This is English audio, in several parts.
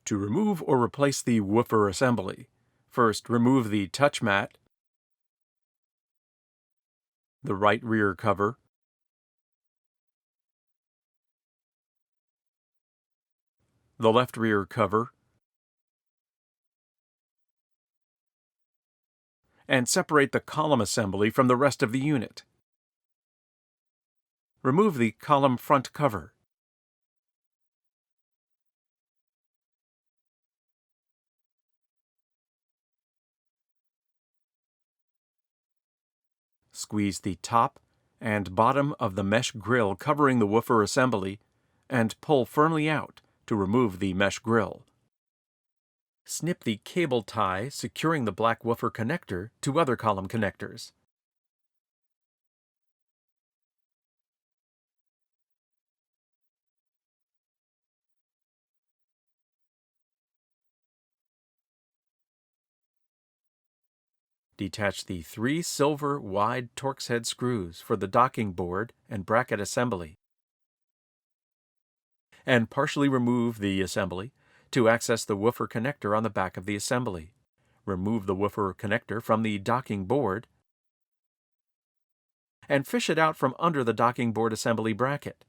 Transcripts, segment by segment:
To remove or replace the woofer assembly, first remove the touch mat, the right rear cover, the left rear cover, and separate the column assembly from the rest of the unit. Remove the column front cover. Squeeze the top and bottom of the mesh grill covering the woofer assembly and pull firmly out to remove the mesh grill. Snip the cable tie securing the black woofer connector to other column connectors. Detach the 3 silver wide Torx head screws for the docking board and bracket assembly, and partially remove the assembly to access the woofer connector on the back of the assembly. Remove the woofer connector from the docking board and fish it out from under the docking board assembly bracket.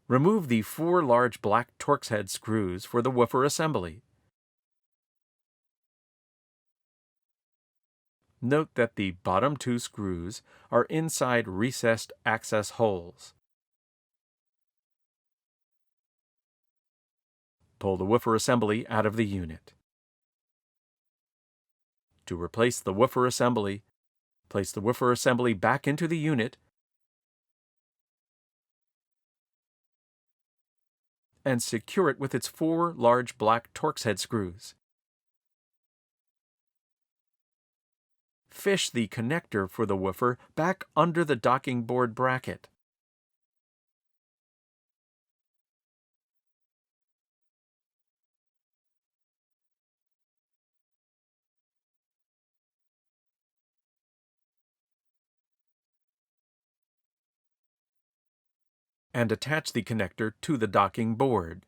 Remove the 4 large black Torx head screws for the woofer assembly. Note that the bottom 2 screws are inside recessed access holes. Pull the woofer assembly out of the unit. To replace the woofer assembly, place the woofer assembly back into the unit and secure it with its 4 large black Torx head screws. Fish the connector for the woofer back under the docking board bracket. And attach the connector to the docking board.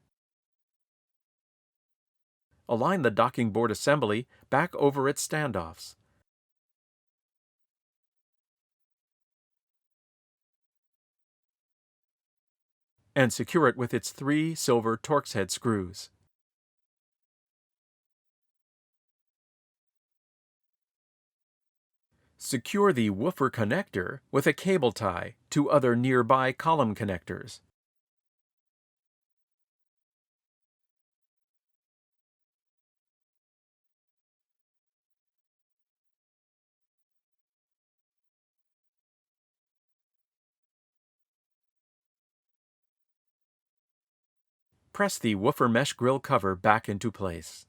Align the docking board assembly back over its standoffs. And secure it with its 3 silver Torx head screws. Secure the woofer connector with a cable tie to other nearby column connectors. Press the woofer mesh grill cover back into place.